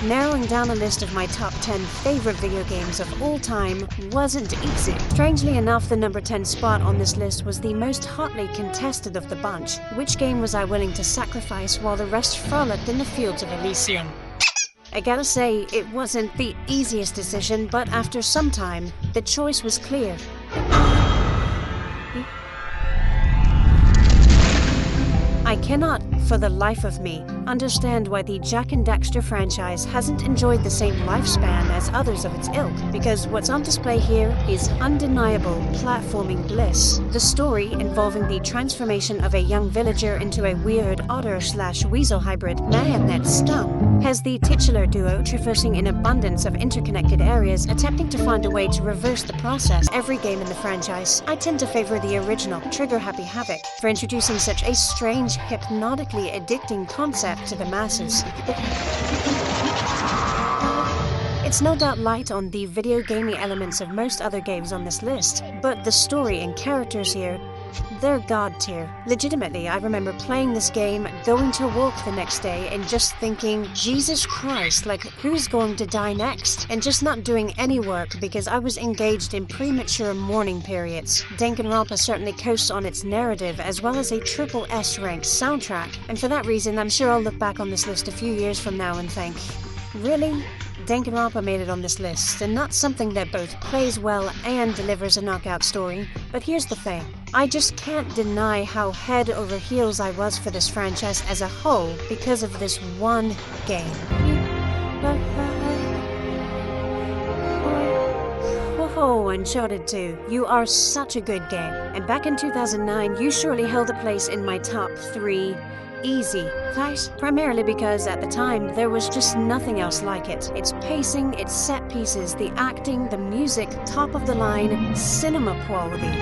Narrowing down a list of my top 10 favorite video games of all time wasn't easy. Strangely enough, the number 10 spot on this list was the most hotly contested of the bunch. Which game was I willing to sacrifice while the rest frolicked in the fields of Elysium? I gotta say, it wasn't the easiest decision, but after some time, the choice was clear. I cannot, for the life of me, understand why the Jak and Daxter franchise hasn't enjoyed the same lifespan as others of its ilk, because what's on display here is undeniable platforming bliss. The story, involving the transformation of a young villager into a weird otter/weasel hybrid marionette Stum, has the titular duo traversing an abundance of interconnected areas, attempting to find a way to reverse the process. Every game in the franchise, I tend to favor the original, trigger-happy Havoc, for introducing such a strange, hypnotically addicting concept to the masses. It's no doubt light on the video gaming elements of most other games on this list, but the story and characters here, they're god tier. Legitimately, I remember playing this game, going to work the next day, and just thinking, Jesus Christ, like, who's going to die next? And just not doing any work because I was engaged in premature mourning periods. Danganronpa certainly coasts on its narrative as well as a triple S ranked soundtrack, and for that reason, I'm sure I'll look back on this list a few years from now and think, really? Danganronpa made it on this list, and not something that both plays well and delivers a knockout story. But here's the thing, I just can't deny how head over heels I was for this franchise as a whole because of this one game. Oh, Uncharted 2, you are such a good game, and back in 2009 you surely held a place in my top 3 easy. That primarily because at the time there was just nothing else like it. Its pacing, its set pieces, the acting, the music, top of the line, cinema quality.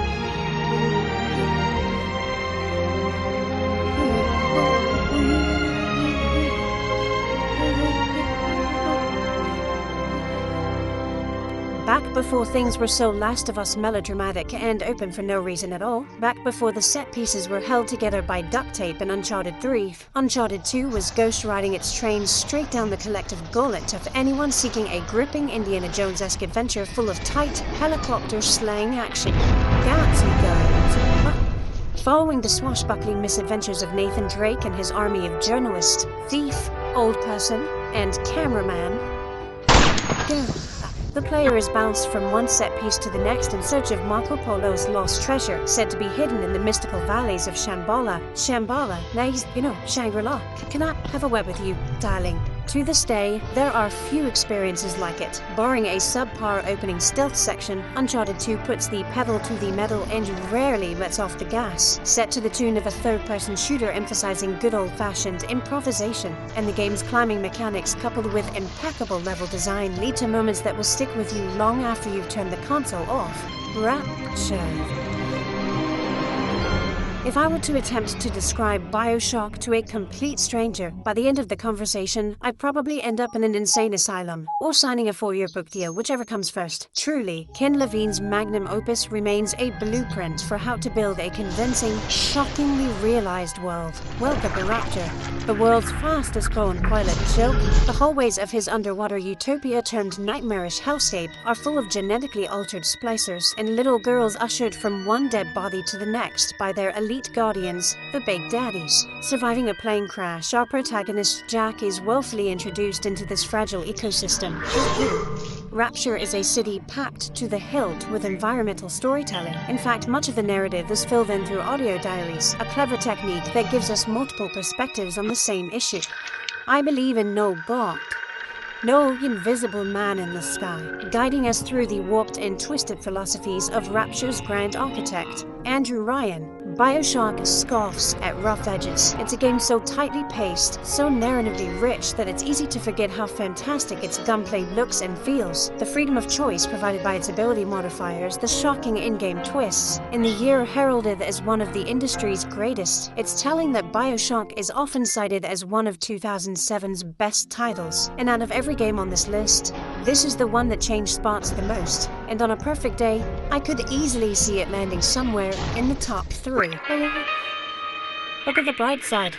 Back before things were so Last of Us melodramatic and open for no reason at all, back before the set pieces were held together by duct tape in Uncharted 3, Uncharted 2 was ghost riding its train straight down the collective gullet of anyone seeking a gripping Indiana Jones-esque adventure full of tight, helicopter-slaying action. Galaxy guys. Following the swashbuckling misadventures of Nathan Drake and his army of journalists, thief, old person, and cameraman, the player is bounced from one set piece to the next in search of Marco Polo's lost treasure, said to be hidden in the mystical valleys of Shambhala. Shambhala, nice, Shangri-La. Can I have a word with you, darling? To this day, there are few experiences like it. Barring a subpar opening stealth section, Uncharted 2 puts the pedal to the metal and rarely lets off the gas. Set to the tune of a third-person shooter emphasizing good old-fashioned improvisation, and the game's climbing mechanics coupled with impeccable level design lead to moments that will stick with you long after you've turned the console off. Rapture. If I were to attempt to describe BioShock to a complete stranger, by the end of the conversation, I'd probably end up in an insane asylum, or signing a 4-year book deal, whichever comes first. Truly, Ken Levine's magnum opus remains a blueprint for how to build a convincing, shockingly realized world. Welcome to Rapture, the world's fastest-growing pilot joke. The hallways of his underwater utopia termed nightmarish hellscape are full of genetically altered splicers, and little girls ushered from one dead body to the next by their elite guardians, the Big Daddies. Surviving a plane crash, our protagonist Jack is woefully introduced into this fragile ecosystem. Rapture is a city packed to the hilt with environmental storytelling. In fact, much of the narrative is filled in through audio diaries, a clever technique that gives us multiple perspectives on the same issue. I believe in no God, no invisible man in the sky, guiding us through the warped and twisted philosophies of Rapture's grand architect, Andrew Ryan. BioShock scoffs at rough edges. It's a game so tightly paced, so narratively rich that it's easy to forget how fantastic its gunplay looks and feels. The freedom of choice provided by its ability modifiers, the shocking in-game twists. In the year heralded as one of the industry's greatest, it's telling that BioShock is often cited as one of 2007's best titles. And out of every game on this list, this is the one that changed spots the most. And on a perfect day, I could easily see it landing somewhere in the top 3. Look at the bright side.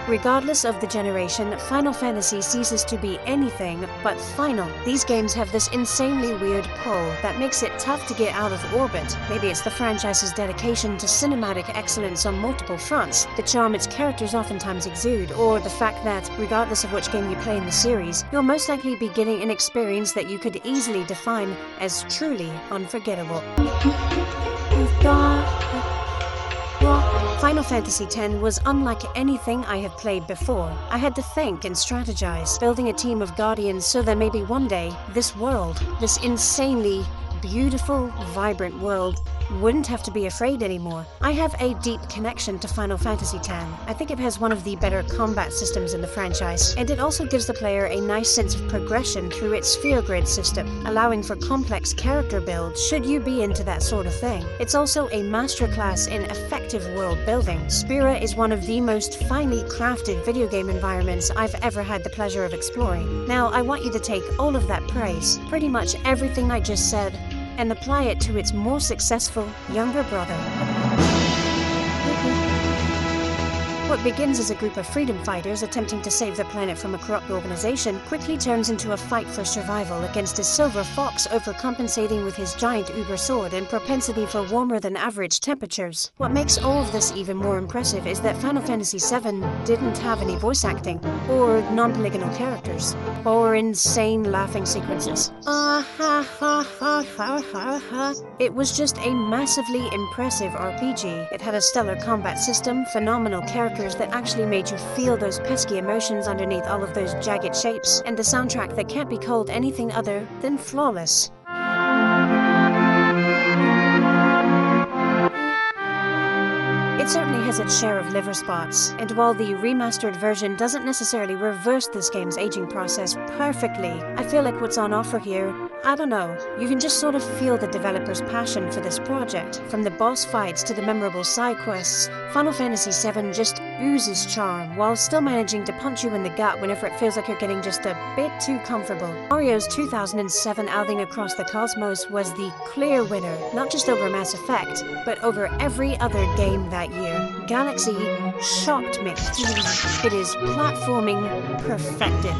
Regardless of the generation, Final Fantasy ceases to be anything but final. These games have this insanely weird pull that makes it tough to get out of orbit. Maybe it's the franchise's dedication to cinematic excellence on multiple fronts, the charm its characters oftentimes exude, or the fact that, regardless of which game you play in the series, you'll most likely be getting an experience that you could easily define as truly unforgettable. You've got Final Fantasy X was unlike anything I have played before. I had to think and strategize, building a team of guardians so that maybe one day, this world, this insanely beautiful, vibrant world, wouldn't have to be afraid anymore. I have a deep connection to Final Fantasy X. I think it has one of the better combat systems in the franchise, and it also gives the player a nice sense of progression through its sphere grid system, allowing for complex character builds should you be into that sort of thing. It's also a masterclass in effective world building. Spira is one of the most finely crafted video game environments I've ever had the pleasure of exploring. Now, I want you to take all of that praise, pretty much everything I just said, and apply it to its more successful younger brother. What begins as a group of freedom fighters attempting to save the planet from a corrupt organization quickly turns into a fight for survival against a silver fox overcompensating with his giant uber sword and propensity for warmer than average temperatures. What makes all of this even more impressive is that Final Fantasy VII didn't have any voice acting, or non-polygonal characters, or insane laughing sequences. It was just a massively impressive RPG. It had a stellar combat system, phenomenal characters that actually made you feel those pesky emotions underneath all of those jagged shapes, and a soundtrack that can't be called anything other than flawless. It certainly has its share of liver spots, and while the remastered version doesn't necessarily reverse this game's aging process perfectly, I feel like what's on offer here, I don't know, you can just sort of feel the developer's passion for this project. From the boss fights to the memorable side quests, Final Fantasy VII just oozes charm, while still managing to punch you in the gut whenever it feels like you're getting just a bit too comfortable. Mario's 2007 outing across the cosmos was the clear winner, not just over Mass Effect, but over every other game that year. Galaxy shocked me. It is platforming perfected.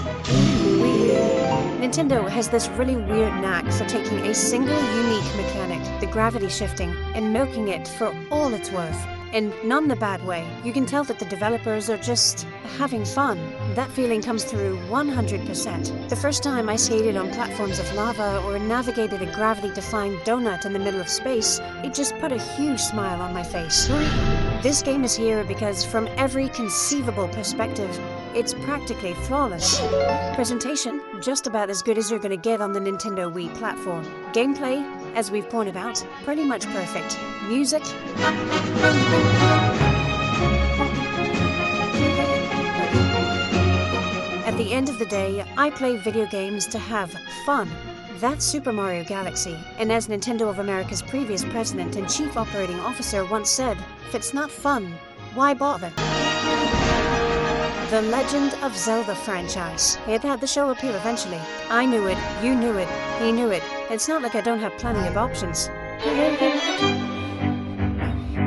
Nintendo has this really weird knack for taking a single unique mechanic, the gravity shifting, and milking it for all it's worth. And not in a bad way. You can tell that the developers are just having fun. That feeling comes through 100%. The first time I skated on platforms of lava or navigated a gravity-defying donut in the middle of space, it just put a huge smile on my face. This game is here because from every conceivable perspective, it's practically flawless. Presentation, just about as good as you're gonna get on the Nintendo Wii platform. Gameplay, as we've pointed out, pretty much perfect. Music, at the end of the day, I play video games to have fun. That's Super Mario Galaxy, and as Nintendo of America's previous president and chief operating officer once said, if it's not fun, why bother? The Legend of Zelda franchise. It had the show appeal eventually. I knew it, you knew it, he knew it. It's not like I don't have plenty of options.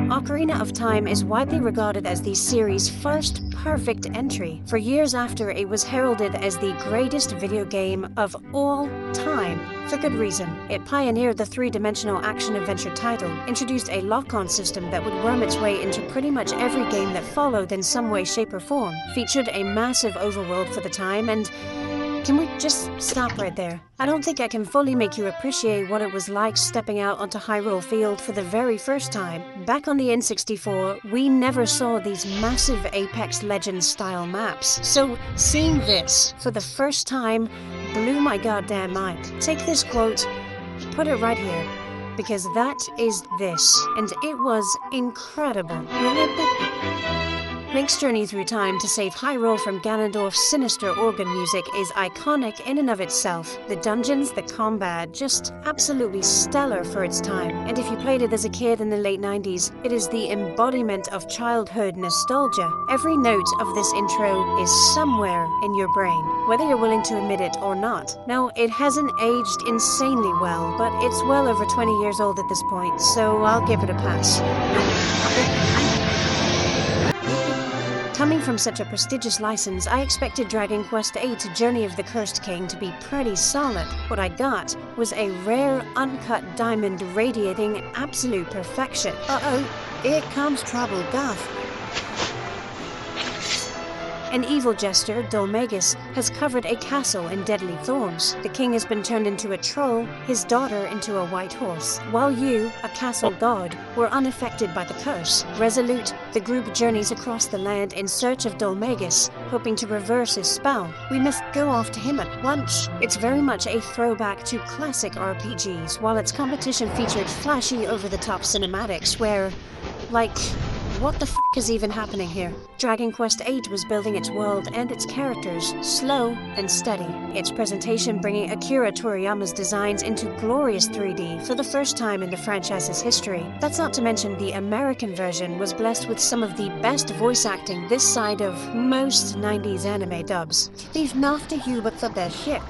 Ocarina of Time is widely regarded as the series' first perfect entry. For years after, it was heralded as the greatest video game of all time. For good reason. It pioneered the three-dimensional action-adventure title, introduced a lock-on system that would worm its way into pretty much every game that followed in some way, shape, or form, featured a massive overworld for the time, and can we just stop right there? I don't think I can fully make you appreciate what it was like stepping out onto Hyrule Field for the very first time. Back on the N64, we never saw these massive Apex Legends-style maps. So, seeing this for the first time blew my goddamn mind. Take this quote, put it right here, because that is this, and it was incredible. Link's journey through time to save Hyrule from Ganondorf's sinister organ music is iconic in and of itself. The dungeons, the combat, just absolutely stellar for its time. And if you played it as a kid in the late 90s, it is the embodiment of childhood nostalgia. Every note of this intro is somewhere in your brain, whether you're willing to admit it or not. Now, it hasn't aged insanely well, but it's well over 20 years old at this point, so I'll give it a pass. Coming from such a prestigious license, I expected Dragon Quest VIII Journey of the Cursed King to be pretty solid. What I got was a rare, uncut diamond radiating absolute perfection. Uh-oh, here comes trouble, Guff. An evil jester, Dolmagus, has covered a castle in deadly thorns. The king has been turned into a troll, his daughter into a white horse. While you, a castle god, were unaffected by the curse. Resolute, the group journeys across the land in search of Dolmagus, hoping to reverse his spell. We must go after him at once. It's very much a throwback to classic RPGs, while its competition featured flashy, over-the-top cinematics where, like, what the f*** is even happening here? Dragon Quest VIII was building its world and its characters, slow and steady. Its presentation bringing Akira Toriyama's designs into glorious 3D for the first time in the franchise's history. That's not to mention the American version was blessed with some of the best voice acting this side of most 90s anime dubs. They've nothing you but the best shit.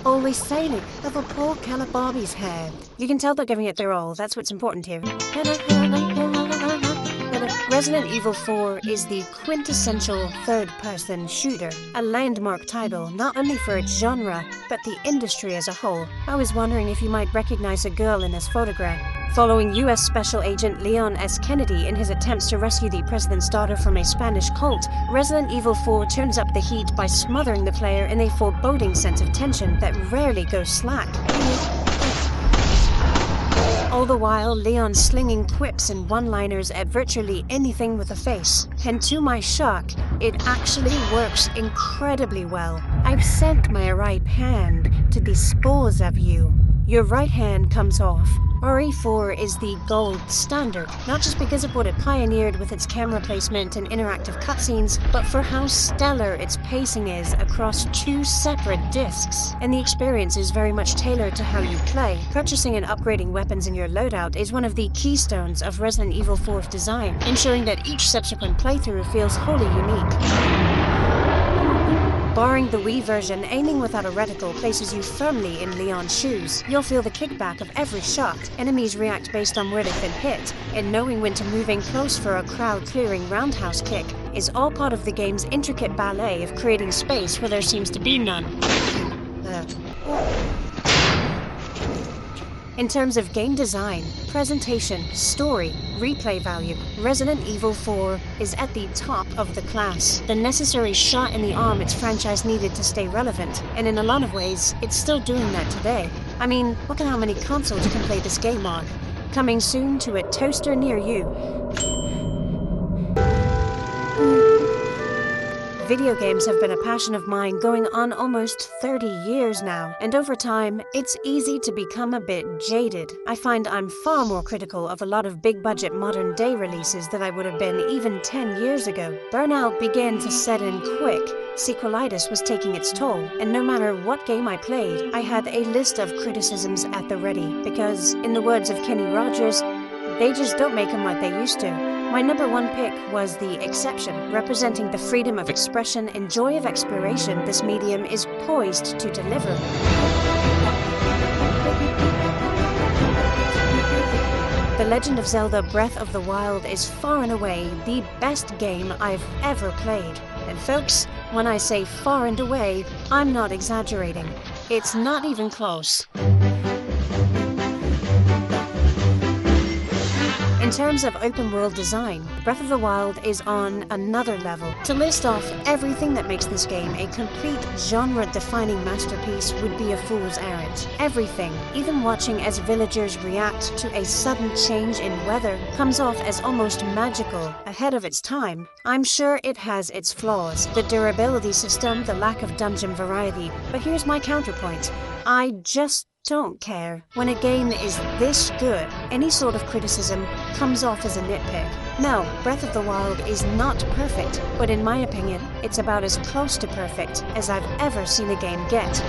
Always sailing of a poor Calabobby's head. You can tell they're giving it their all, that's what's important here. Resident Evil 4 is the quintessential third-person shooter, a landmark title not only for its genre, but the industry as a whole. I was wondering if you might recognize a girl in this photograph. Following U.S. Special Agent Leon S. Kennedy in his attempts to rescue the president's daughter from a Spanish cult, Resident Evil 4 turns up the heat by smothering the player in a foreboding sense of tension that rarely goes slack. All the while, Leon slinging quips and one-liners at virtually anything with a face. And to my shock, it actually works incredibly well. I've sent my right hand to dispose of you. Your right hand comes off. RE4 is the gold standard, not just because of what it pioneered with its camera placement and interactive cutscenes, but for how stellar its pacing is across 2 separate discs. And the experience is very much tailored to how you play. Purchasing and upgrading weapons in your loadout is one of the keystones of Resident Evil 4's design, ensuring that each subsequent playthrough feels wholly unique. Barring the Wii version, aiming without a reticle places you firmly in Leon's shoes. You'll feel the kickback of every shot. Enemies react based on where they've been hit, and knowing when to move in close for a crowd-clearing roundhouse kick is all part of the game's intricate ballet of creating space where there seems to be none. In terms of game design, presentation, story, replay value, Resident Evil 4 is at the top of the class. The necessary shot in the arm its franchise needed to stay relevant, and in a lot of ways, it's still doing that today. I mean, look at how many consoles you can play this game on. Coming soon to a toaster near you. Video games have been a passion of mine going on almost 30 years now, and over time, it's easy to become a bit jaded. I find I'm far more critical of a lot of big-budget modern-day releases than I would have been even 10 years ago. Burnout began to set in quick. Sequelitis was taking its toll, and no matter what game I played, I had a list of criticisms at the ready, because, in the words of Kenny Rogers, they just don't make them like they used to. My number 1 pick was The Exception, representing the freedom of expression and joy of exploration this medium is poised to deliver. The Legend of Zelda Breath of the Wild is far and away the best game I've ever played. And folks, when I say far and away, I'm not exaggerating. It's not even close. In terms of open-world design, Breath of the Wild is on another level. To list off everything that makes this game a complete genre-defining masterpiece would be a fool's errand. Everything, even watching as villagers react to a sudden change in weather, comes off as almost magical, ahead of its time. I'm sure it has its flaws, the durability system, the lack of dungeon variety, but here's my counterpoint. I just don't care. When a game is this good, any sort of criticism comes off as a nitpick. No, Breath of the Wild is not perfect, but in my opinion, it's about as close to perfect as I've ever seen a game get.